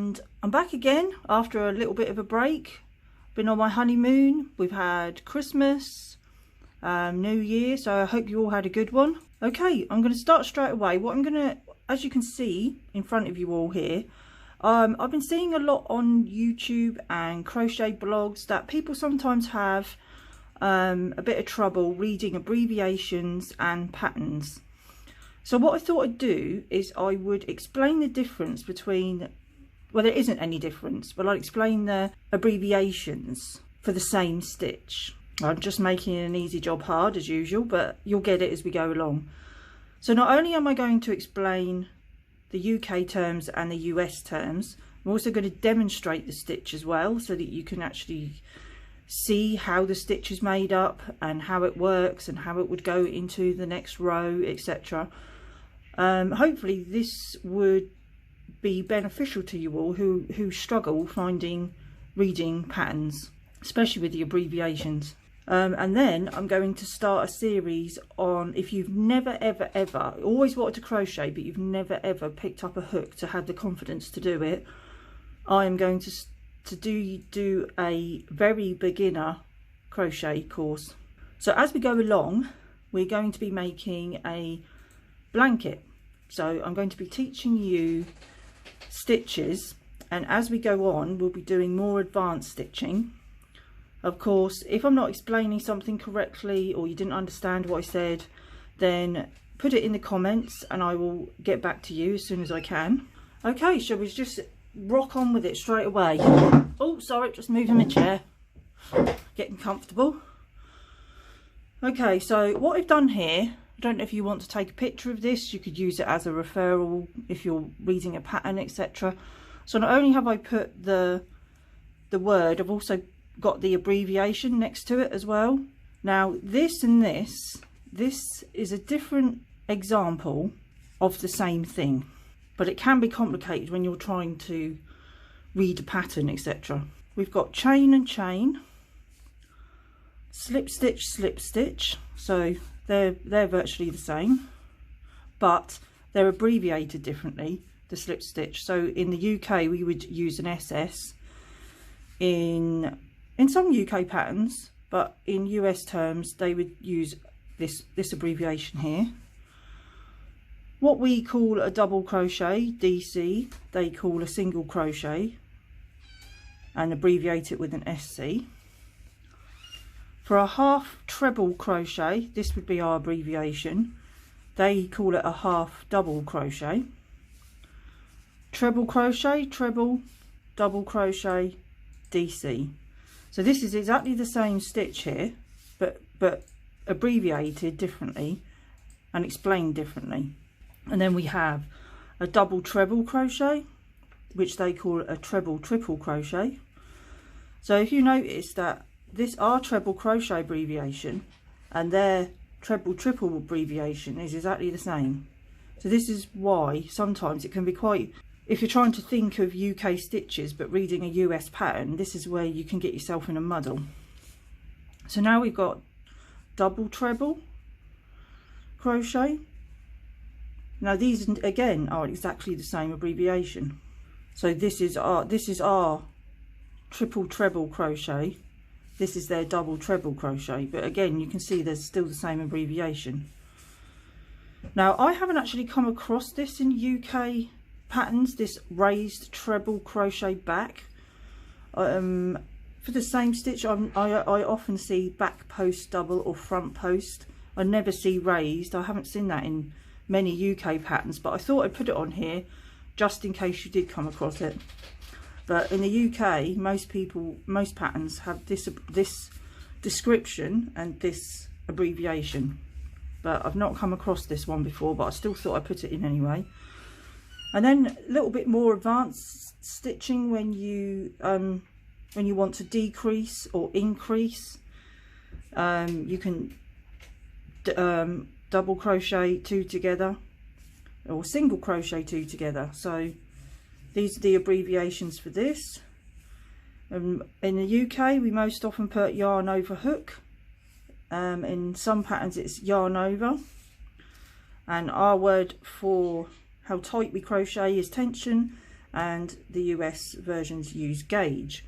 and I'm back again after a little bit of a break. Been on my honeymoon, we've had Christmas, New Year, so I hope you all had a good one. Okay, I'm going to start straight away. What I'm going to, as you can see in front of you all here, I've been seeing a lot on YouTube and crochet blogs that people sometimes have a bit of trouble reading abbreviations and patterns. So what I thought I'd do is I would explain the difference between, well, there isn't any difference, but I'll explain the abbreviations for the same stitch. I'm just making an easy job hard as usual, but you'll get it as we go along. So not only am I going to explain the UK terms and the US terms, I'm also going to demonstrate the stitch as well, so that you can actually see how the stitch is made up and how it works and how it would go into the next row, etc. Hopefully this would be beneficial to you all who struggle finding reading patterns, especially with the abbreviations. And then I'm going to start a series on, if you've never ever always wanted to crochet but you've never ever picked up a hook to have the confidence to do it, I am going to do a very beginner crochet course. So as we go along, we're going to be making a blanket. So I'm going to be teaching you stitches, and as we go on we'll be doing more advanced stitching. Of course, if I'm not explaining something correctly or you didn't understand what I said, then put it in the comments and I will get back to you as soon as I can. Okay, shall we just rock on with it straight away? Oh, sorry, just moving my chair, getting comfortable. Okay, so what I've done here, I don't know if you want to take a picture of this, you could use it as a referral if you're reading a pattern, etc. So not only have I put the word, I've also got the abbreviation next to it as well. Now this and this is a different example of the same thing, but it can be complicated when you're trying to read a pattern, etc. We've got chain and chain, slip stitch, slip stitch, so they're virtually the same, but they're abbreviated differently, the slip stitch. So in the UK we would use an SS in some UK patterns, but in US terms they would use this abbreviation here. What we call a double crochet, DC, they call a single crochet and abbreviate it with an SC. For a half treble crochet, this would be our abbreviation, they call it a half double crochet. Treble crochet, treble, double crochet, DC. So this is exactly the same stitch here, but abbreviated differently and explained differently. And then we have a double treble crochet, which they call a treble triple crochet. So if you notice that our treble crochet abbreviation and their treble triple abbreviation is exactly the same. So this is why sometimes it can be quite, if you're trying to think of UK stitches but reading a US pattern, this is where you can get yourself in a muddle. So now we've got double treble crochet. Now these again are exactly the same abbreviation. So this is our triple treble crochet, this is their double treble crochet, but again you can see there's still the same abbreviation. Now I haven't actually come across this in UK patterns, this raised treble crochet back. For the same stitch I often see back post double or front post. I never see raised. I haven't seen that in many UK patterns, but I thought I'd put it on here just in case you did come across it. But in the UK most patterns have this description and this abbreviation, but I've not come across this one before, but I still thought I'd put it in anyway. And then a little bit more advanced stitching when you want to decrease or increase, you can double crochet two together or single crochet two together. So these are the abbreviations for this. In the UK we most often put yarn over hook. In some patterns it's yarn over, and our word for how tight we crochet is tension, and the US versions use gauge.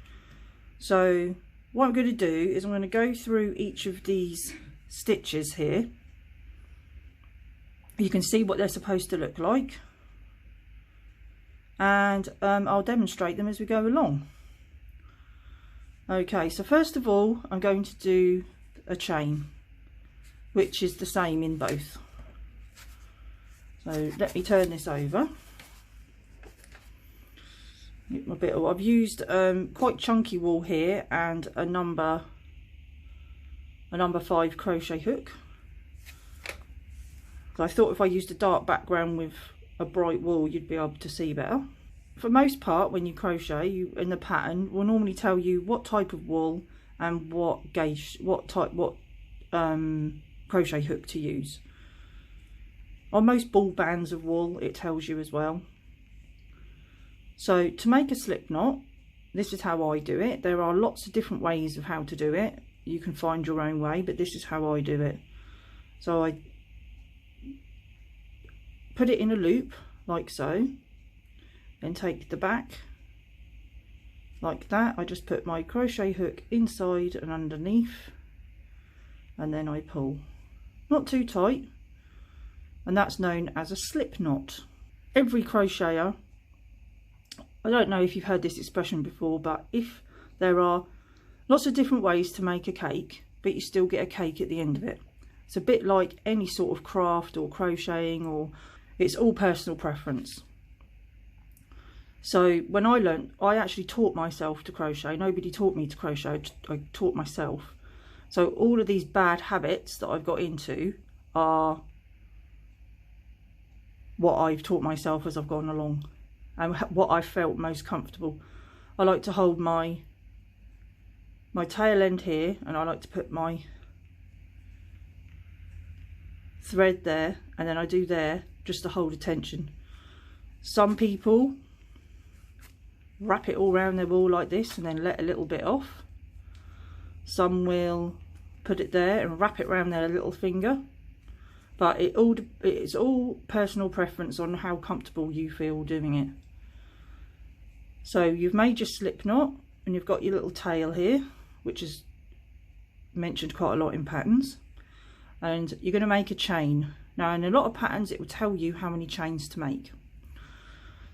So what I'm going to do is I'm going to go through each of these stitches here. You can see what they're supposed to look like, and I'll demonstrate them as we go along. Okay, so first of all I'm going to do a chain, which is the same in both. So let me turn this over. A bit I've used quite chunky wool here and a number 5 crochet hook. I thought if I used a dark background with a bright wool, you'd be able to see better. For most part, when you crochet, in the pattern will normally tell you what type of wool and what gauge, what crochet hook to use. On most ball bands of wool, it tells you as well. So to make a slip knot, this is how I do it. There are lots of different ways of how to do it. You can find your own way, but this is how I do it. So I put it in a loop like so, then take the back like that. I just put my crochet hook inside and underneath, and then I pull, not too tight, and that's known as a slip knot. Every crocheter, I don't know if you've heard this expression before, but if there are lots of different ways to make a cake, but you still get a cake at the end of it. It's a bit like any sort of craft or crocheting, or it's all personal preference. So when I learnt, I actually taught myself to crochet. Nobody taught me to crochet, I taught myself. So all of these bad habits that I've got into are what I've taught myself as I've gone along, and what I felt most comfortable. I like to hold my tail end here, and I like to put my thread there, and then I do there just to hold attention. Some people wrap it all around their wool like this and then let a little bit off. Some will put it there and wrap it around their little finger, but it's all personal preference on how comfortable you feel doing it. So you've made your slip knot, and you've got your little tail here, which is mentioned quite a lot in patterns, and you're going to make a chain. Now in a lot of patterns it will tell you how many chains to make.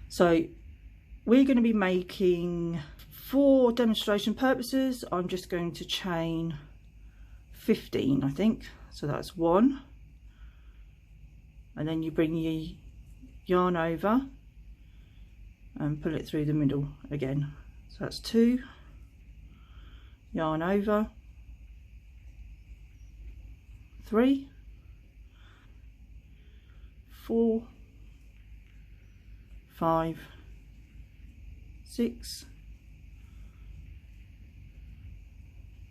So we're going to be making, for demonstration purposes, I'm just going to chain 15, I think. So that's 1, and then you bring your yarn over and pull it through the middle again. So that's 2, yarn over, 3, 4, 5, 6,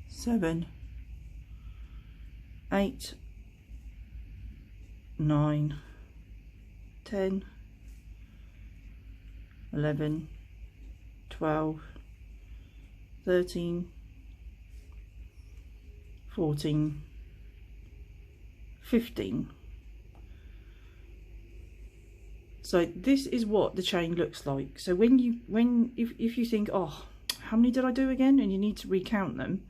7, 8, 9, 10, 11, 12, 13, 14, 15. So this is what the chain looks like. So if you think, oh, how many did I do again, and you need to recount them,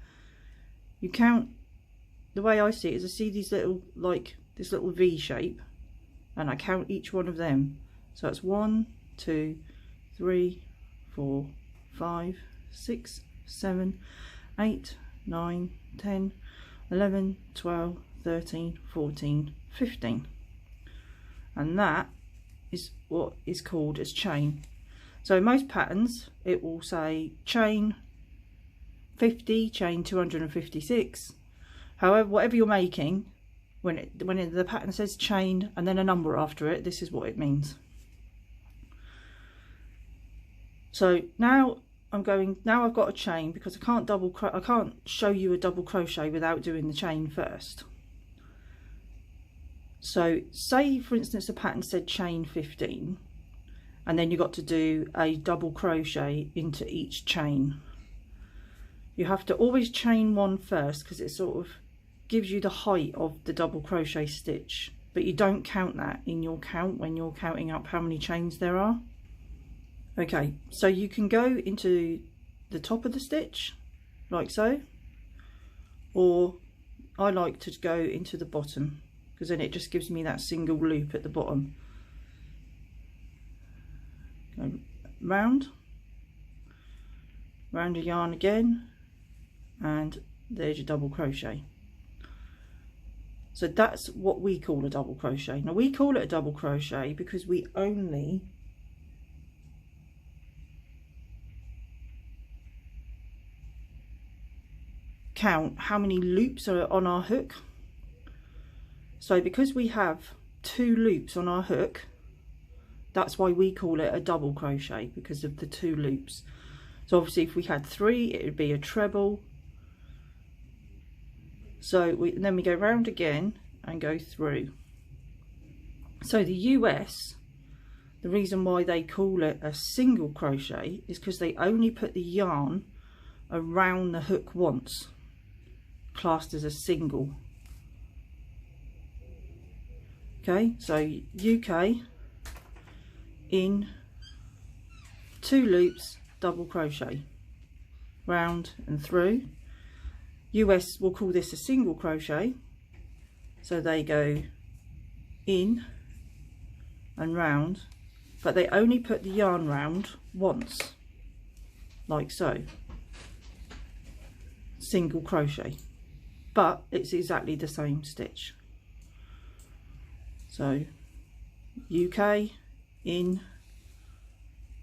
you count. The way I see it is I see these little, like this little V shape, and I count each one of them. So it's 1, 2, 3, 4, 5, 6, 7, 8, 9, 10, 11, 12, 13, 14, 15. And that is what is called as chain. So in most patterns it will say chain 50, chain 256. However, whatever you're making, when the pattern says chain and then a number after it, this is what it means. So now I've got a chain, because I can't show you a double crochet without doing the chain first. So say for instance the pattern said chain 15, and then you got to do a double crochet into each chain. You have to always chain 1 first, because it sort of gives you the height of the double crochet stitch, but you don't count that in your count when you're counting up how many chains there are. Okay, so you can go into the top of the stitch like so, or I like to go into the bottom because then it just gives me that single loop at the bottom. Go round the yarn again, and there's your double crochet. So that's what we call a double crochet. Now we call it a double crochet because we only count how many loops are on our hook. So because we have 2 loops on our hook, that's why we call it a double crochet, because of the 2 loops. So obviously if we had 3, it would be a treble. So then we go round again and go through. So the US, the reason why they call it a single crochet is because they only put the yarn around the hook once, classed as a single. Okay, so UK, in 2 loops, double crochet, round and through. US will call this a single crochet, so they go in and round, but they only put the yarn round once, like so. Single crochet, but it's exactly the same stitch. So UK, in,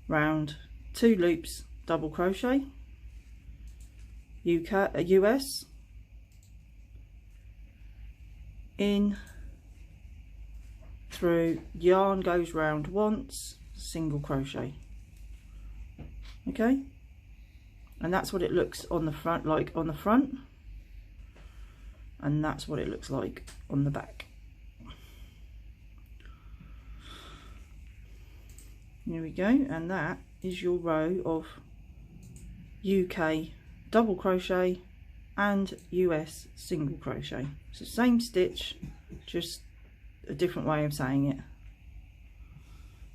round, 2 loops, double crochet. US, in, through, yarn goes round once, single crochet. Okay, and that's what it looks on the front, like on the front, and that's what it looks like on the back. Here we go, and that is your row of UK double crochet and US single crochet. It's the same stitch, just a different way of saying it.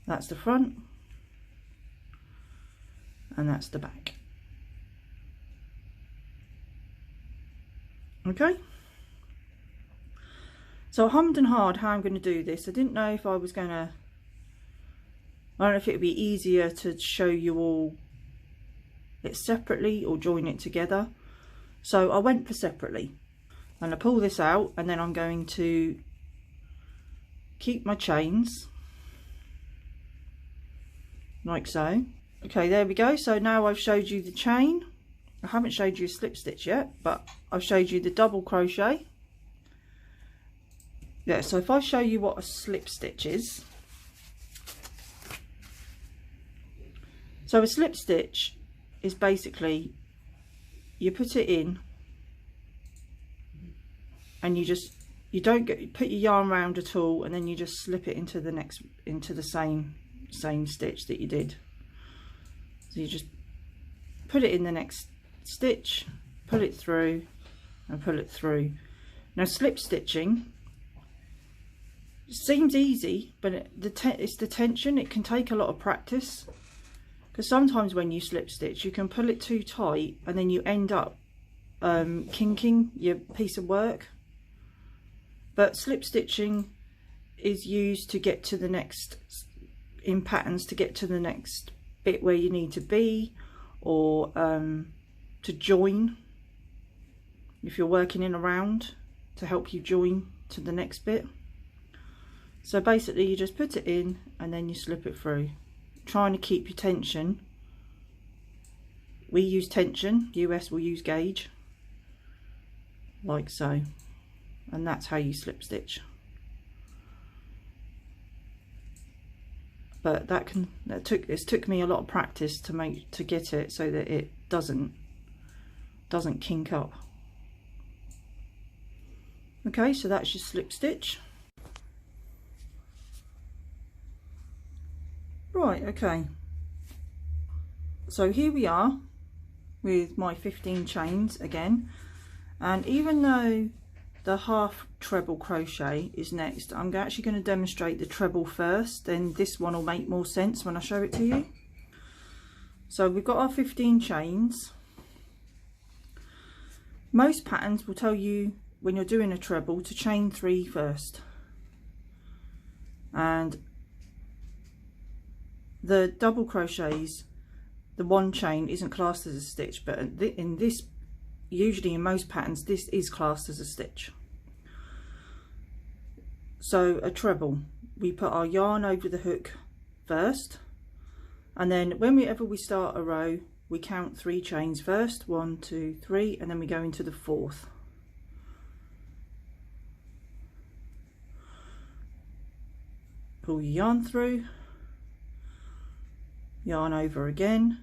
That's the front and that's the back. Okay, so I hummed and hawed how I'm going to do this. I didn't know if I was going to, I don't know if it would be easier to show you all it separately or join it together. So I went for separately. And I pull this out, and then I'm going to keep my chains like so. Okay, there we go. So now I've showed you the chain. I haven't showed you a slip stitch yet, but I've showed you the double crochet. Yeah, so if I show you what a slip stitch is. So a slip stitch is basically, you put it in and you don't put your yarn round at all, and then you just slip it into the same stitch that you did. So you just put it in the next stitch, pull it through and pull it through. Now slip stitching seems easy, but it's the tension. It can take a lot of practice, because sometimes when you slip stitch you can pull it too tight and then you end up kinking your piece of work. But slip stitching is used to get to the next, in patterns, to get to the next bit where you need to be, or to join if you're working in a round, to help you join to the next bit. So basically you just put it in and then you slip it through, trying to keep your tension. We use tension, US will use gauge, like so, and that's how you slip stitch. But it took me a lot of practice to get it so that it doesn't kink up. Okay, so that's your slip stitch. Right, okay, so here we are with my 15 chains again, and even though the half treble crochet is next, I'm actually going to demonstrate the treble first, then this one will make more sense when I show it to you. So we've got our 15 chains. Most patterns will tell you when you're doing a treble to chain 3 first, and the double crochets, the one chain isn't classed as a stitch, but in this, usually in most patterns, this is classed as a stitch. So a treble, we put our yarn over the hook first, and then whenever we start a row, we count 3 chains first, 1, 2, 3, and then we go into the 4th. Pull your yarn through, yarn over again,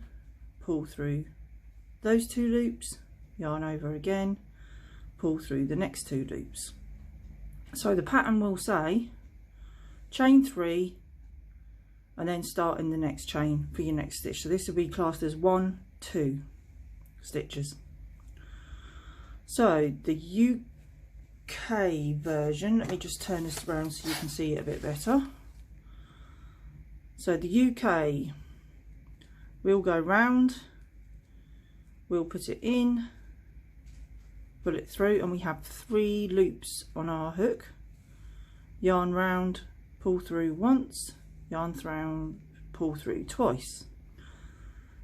pull through those 2 loops, yarn over again, pull through the next 2 loops. So the pattern will say chain 3 and then start in the next chain for your next stitch. So this will be classed as 1, 2 stitches. So the UK version, let me just turn this around so you can see it a bit better. So the UK, we'll go round, we'll put it in, pull it through, and we have 3 loops on our hook. Yarn round, pull through once, yarn round, pull through twice.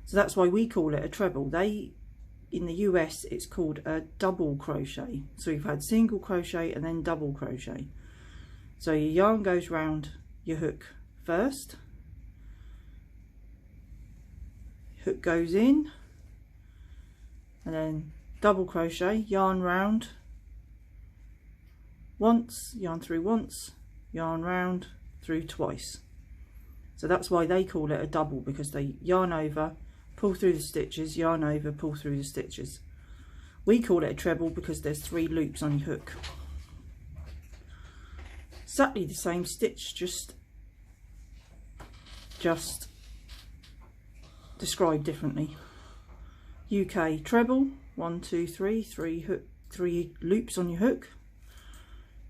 So that's why we call it a treble. In the US, it's called a double crochet. So we've had single crochet and then double crochet. So your yarn goes round your hook first, hook goes in, and then double crochet, yarn round once, yarn through once, yarn round through twice. So that's why they call it a double, because they yarn over, pull through the stitches, yarn over, pull through the stitches. We call it a treble because there's 3 loops on your hook. Exactly the same stitch, just described differently. UK treble, 1, 2, 3, 3 loops on your hook,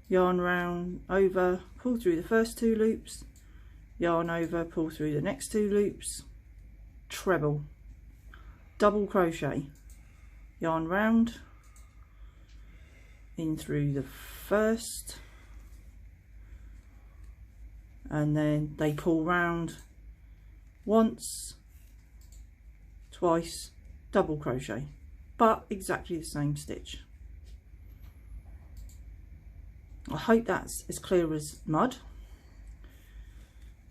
yarn round over, pull through the first 2 loops, yarn over, pull through the next 2 loops. Treble. Double crochet, yarn round, in through the first, and then they pull round once, twice, double crochet, but exactly the same stitch. I hope that's as clear as mud.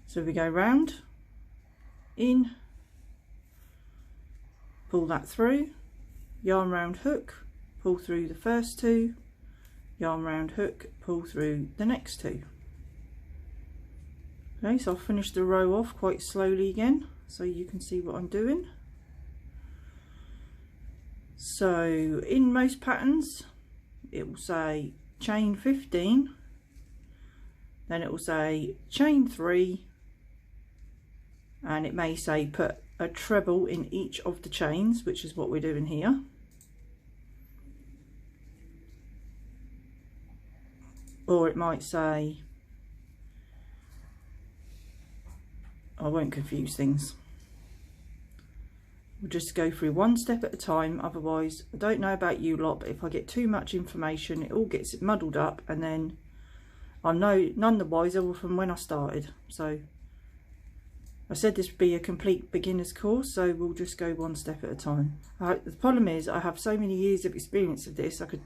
So we go round, in, pull that through, yarn round hook, pull through the first 2, yarn round hook, pull through the next 2. Okay, so I'll finish the row off quite slowly again so you can see what I'm doing. So in most patterns it will say chain 15, then it will say chain 3, and it may say put a treble in each of the chains, which is what we're doing here. Or it might say, I won't confuse things. We'll just go through one step at a time, otherwise I don't know about you lot, but if I get too much information it all gets muddled up and then I'm none the wiser from when I started. So I said this would be a complete beginner's course, so we'll just go one step at a time. The problem is I have so many years of experience of this, and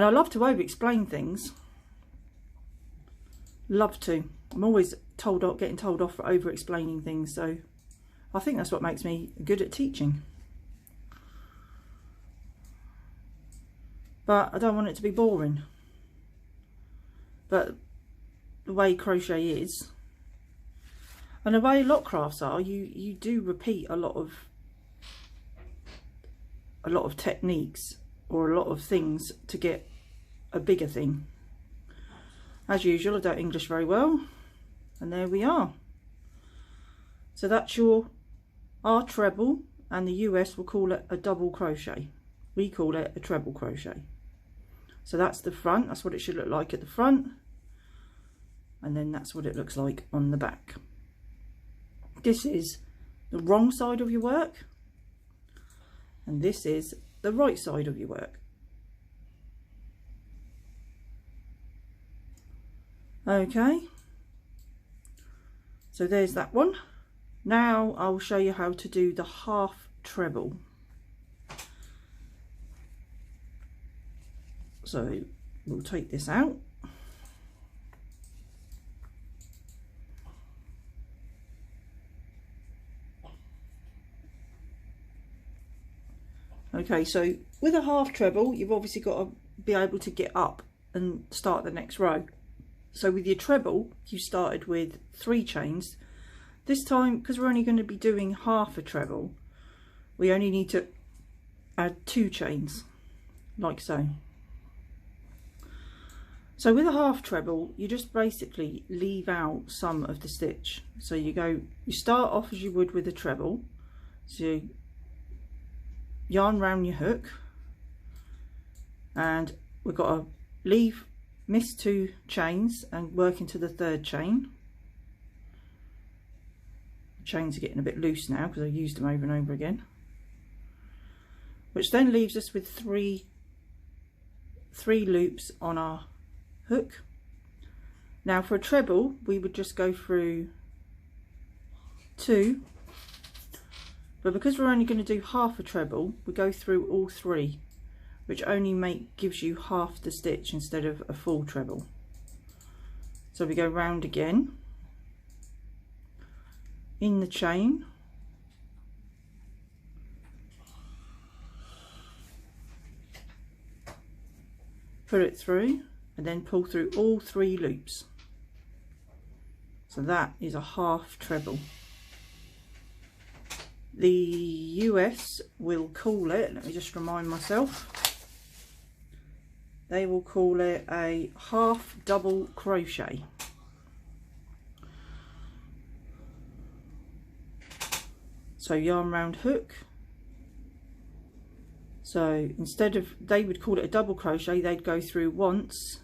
I love to over explain things. Love to. I'm always getting told off for over explaining things, so I think that's what makes me good at teaching. But I don't want it to be boring. But the way crochet is, and the way a lot of crafts are, you do repeat a lot of techniques or a lot of things to get a bigger thing. As usual, I don't English very well, and there we are. So that's our treble, and the US will call it a double crochet. We call it a treble crochet. So that's the front, that's what it should look like at the front, and then that's what it looks like on the back. This is the wrong side of your work, and this is the right side of your work. Okay, so there's that one. Now I'll show you how to do the half treble. So we'll take this out. Okay, so with a half treble, you've obviously got to be able to get up and start the next row. So with your treble, you started with 3 chains. This time, because we're only going to be doing half a treble, we only need to add 2 chains, like so. So with a half treble, you just basically leave out some of the stitch. So you start off as you would with a treble. So you yarn round your hook, and we've got to miss 2 chains and work into the 3rd chain. The chains are getting a bit loose now because I've used them over and over again, which then leaves us with three loops on our hook. Now for a treble, we would just go through 2, but because we're only going to do half a treble, we go through all 3, which only gives you half the stitch instead of a full treble. So we go round again in the chain, put it through, and then pull through all 3 loops. So that is a half treble. The US will call it, let me just remind myself, they will call it a half double crochet. So yarn round hook. So instead of, they would call it a double crochet, they'd go through once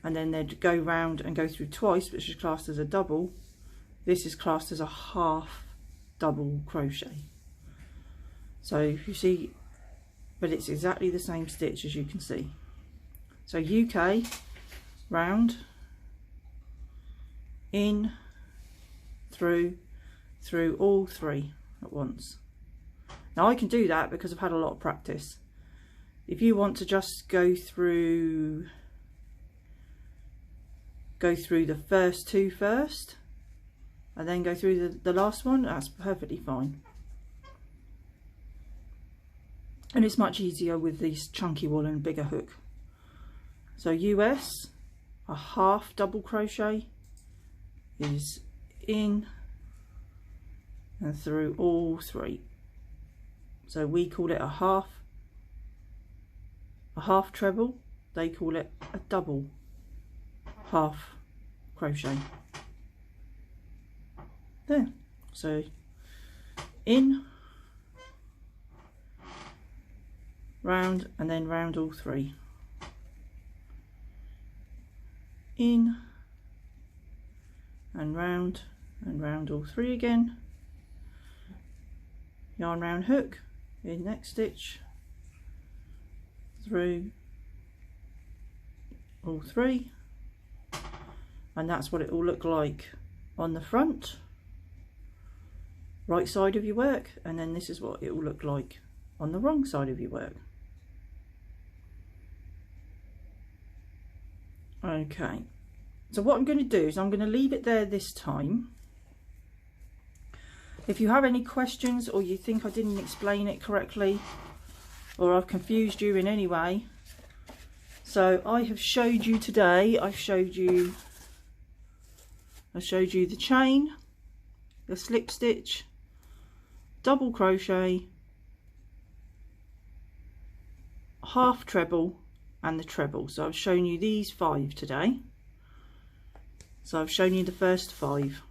and then they'd go round and go through twice, which is classed as a double. This is classed as a half double crochet. So if you see, but it's exactly the same stitch as you can see. So UK, round, in, through all 3 at once. Now I can do that because I've had a lot of practice. If you want to just go through the first 2 first and then go through the last one, that's perfectly fine. And it's much easier with these chunky wool and bigger hook. So US, a half double crochet is in and through all 3. So we call it a half treble, they call it a double half crochet. There, so in, round, and then round all 3. In and round all 3 again. Yarn round hook in next stitch, through all 3, and that's what it will look like on the front, right side of your work, and then this is what it will look like on the wrong side of your work. Okay, so what I'm going to do is I'm going to leave it there this time. If you have any questions or you think I didn't explain it correctly or I've confused you in any way, so I have showed you today, I showed you the chain, the slip stitch, double crochet, half treble and the treble. So I've shown you these 5 today. So I've shown you the first 5.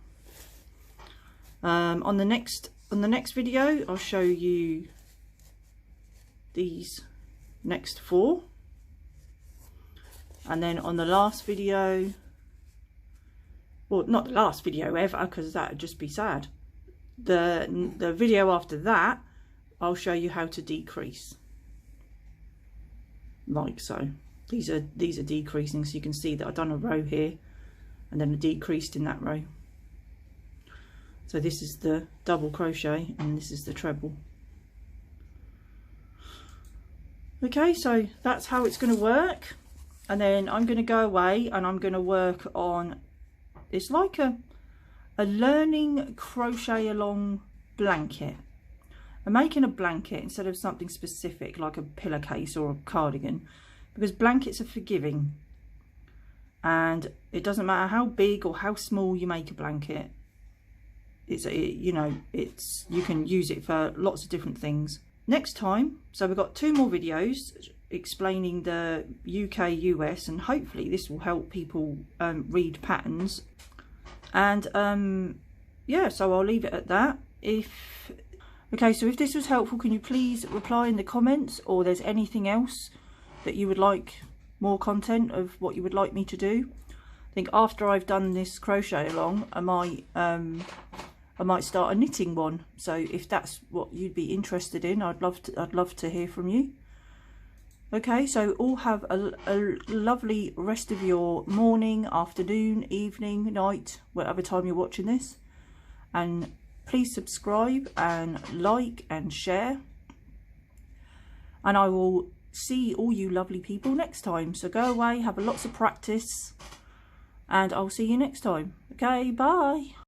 On the next video I'll show you these next 4, and then on the last video, well, not the last video ever because that would just be sad, the video after that, I'll show you how to decrease, like so. These are decreasing, so you can see that I've done a row here and then I decreased in that row. So this is the double crochet and this is the treble. Okay, so that's how it's going to work. And then I'm going to go away and I'm going to work on, it's like a learning crochet along blanket. I'm making a blanket instead of something specific like a pillowcase or a cardigan, because blankets are forgiving and it doesn't matter how big or how small you make a blanket. You know, you can use it for lots of different things. Next time, so we've got 2 more videos explaining the UK, US, and hopefully this will help people read patterns. And yeah, so I'll leave it at that. Okay, so if this was helpful, can you please reply in the comments, or there's anything else that you would like, more content of what you would like me to do. I think after I've done this crochet along, I might start a knitting one. So if that's what you'd be interested in, I'd love to hear from you. Okay, so all have a lovely rest of your morning, afternoon, evening, night, whatever time you're watching this. And please subscribe and like and share. And I will see all you lovely people next time. So go away, have lots of practice, and I'll see you next time. Okay, bye.